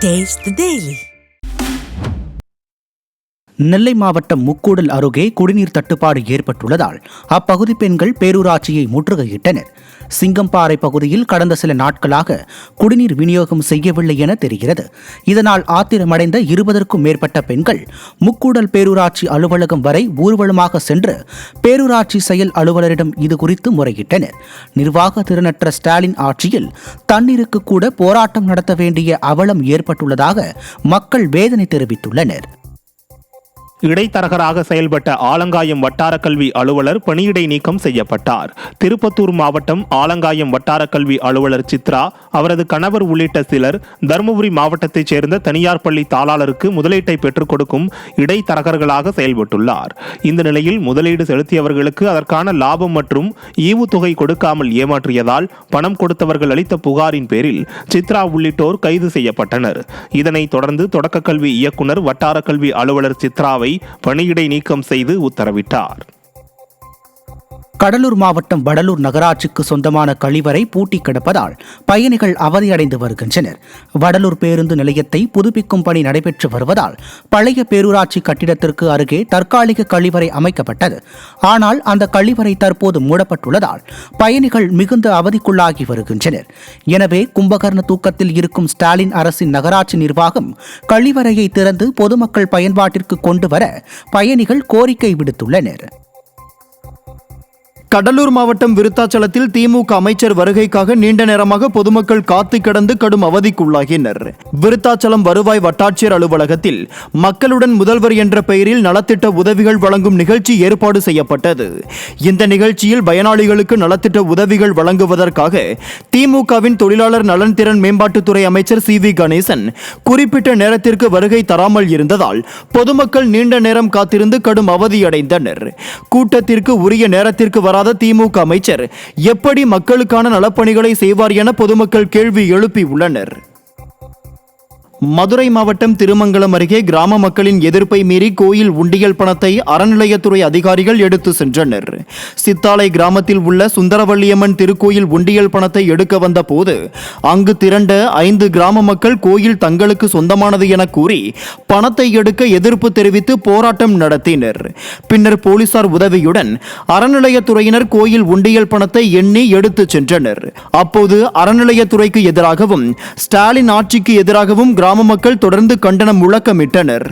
Taste the Daily. நெல்லை மாவட்டம் முக்கூடல் அருகே குடிநீர் தட்டுப்பாடு ஏற்பட்டுள்ளதால் அப்பகுதி பெண்கள் பேரூராட்சியை முற்றுகையிட்டனர். சிங்கம்பாறை பகுதியில் கடந்த சில நாட்களாக குடிநீர் விநியோகம் செய்யவில்லை என தெரிகிறது. இதனால் ஆத்திரமடைந்த 20க்கும் மேற்பட்ட பெண்கள் முக்கூடல் பேரூராட்சி அலுவலகம் வரை ஊர்வலமாக சென்று பேரூராட்சி செயல் அலுவலரிடம் இதுகுறித்து முறையிட்டனர். நிர்வாக திறனற்ற ஸ்டாலின் ஆட்சியில் தண்ணீருக்கு கூட போராட்டம் நடத்த வேண்டிய அவலம் ஏற்பட்டுள்ளதாக மக்கள் வேதனை தெரிவித்துள்ளனர். இடைத்தரகராக செயல்பட்ட ஆலங்காயம் வட்டார கல்வி அலுவலர் பணியிடை நீக்கம் செய்யப்பட்டார். திருப்பத்தூர் மாவட்டம் ஆலங்காயம் வட்டார கல்வி அலுவலர் சித்ரா, அவரது கணவர் உள்ளிட்ட சிலர் தருமபுரி மாவட்டத்தைச் சேர்ந்த தனியார் பள்ளி தாளாளருக்கு முதலீட்டை பெற்றுக் கொடுக்கும் இடைத்தரகர்களாக செயல்பட்டுள்ளார். இந்த நிலையில் முதலீடு செலுத்தியவர்களுக்கு அதற்கான லாபம் மற்றும் ஈவுத்தொகை கொடுக்காமல் ஏமாற்றியதால் பணம் கொடுத்தவர்கள் அளித்த புகாரின் பேரில் சித்ரா உள்ளிட்டோர் கைது செய்யப்பட்டனர். இதனைத் தொடர்ந்து தொடக்க கல்வி இயக்குனர் வட்டார கல்வி அலுவலர் சித்ராவை பணியிடை நீக்கம் செய்து உத்தரவிட்டார். கடலூர் மாவட்டம் வடலூர் நகராட்சிக்கு சொந்தமான கழிவறை பூட்டி கிடப்பதால் பயணிகள் அவதியடைந்து வருகின்றனர். வடலூர் பேருந்து நிலையத்தை புதுப்பிக்கும் பணி நடைபெற்று வருவதால் பழைய பேரூராட்சி கட்டிடத்திற்கு அருகே தற்காலிக கழிவறை அமைக்கப்பட்டது. ஆனால் அந்த கழிவறை தற்போது மூடப்பட்டுள்ளதால் பயணிகள் மிகுந்த அவதிக்குள்ளாகி வருகின்றனர். எனவே கும்பகர்ண தூக்கத்தில் இருக்கும் ஸ்டாலின் அரசின் நகராட்சி நிர்வாகம் கழிவறையை திறந்து பொதுமக்கள் பயன்பாட்டிற்கு கொண்டு வர பயணிகள் கோரிக்கை விடுத்துள்ளனர். கடலூர் மாவட்டம் விருத்தாச்சலத்தில் திமுக அமைச்சர் வருகைக்காக நீண்ட நேரமாக பொதுமக்கள் காத்து கிடந்து கடும் அவதிக்குள்ளாகினர். விருத்தாச்சலம் வருவாய் வட்டாட்சியர் அலுவலகத்தில் மக்களுடன் முதல்வர் என்ற பெயரில் நலத்திட்ட உதவிகள் வழங்கும் நிகழ்ச்சி ஏற்பாடு செய்யப்பட்டது. இந்த நிகழ்ச்சியில் பயனாளிகளுக்கு நலத்திட்ட உதவிகள் வழங்குவதற்காக திமுகவின் தொழிலாளர் நலன் திறன் மேம்பாட்டுத்துறை அமைச்சர் CV கணேசன் குறிப்பிட்ட நேரத்திற்கு வருகை தராமல் இருந்ததால் பொதுமக்கள் நீண்ட நேரம் காத்திருந்து கடும் அவதியடைந்தனர். கூட்டத்திற்கு உரிய நேரத்திற்கு வர திமுக அமைச்சர் எப்படி மக்களுக்கான நலப்பணிகளை செய்வார் என பொதுமக்கள் கேள்வி எழுப்பியுள்ளனர். மதுரை மாவட்டம் திருமங்கலம் அருகே கிராம மக்களின் எதிர்ப்பை மீறி கோயில் உண்டியல் பணத்தை அறநிலையத்துறை அதிகாரிகள் எடுத்து சென்றனர். சித்தாலை கிராமத்தில் உள்ள சுந்தரவள்ளியம்மன் திருக்கோயில் உண்டியல் பணத்தை எடுக்க வந்த போது அங்கு திரண்ட 5 கிராம மக்கள் கோயில் தங்களுக்கு சொந்தமானது என கூறி பணத்தை எடுக்க எதிர்ப்பு தெரிவித்து போராட்டம் நடத்தினர். பின்னர் போலீசார் உதவியுடன் அறநிலையத்துறையினர் கோயில் உண்டியல் பணத்தை எண்ணி எடுத்து சென்றனர். அப்போது அறநிலையத்துறைக்கு எதிராகவும் ஸ்டாலின் ஆட்சிக்கு எதிராகவும் கிராம மக்கள் தொடர்ந்து கண்டனம் முழக்கமிட்டனர்.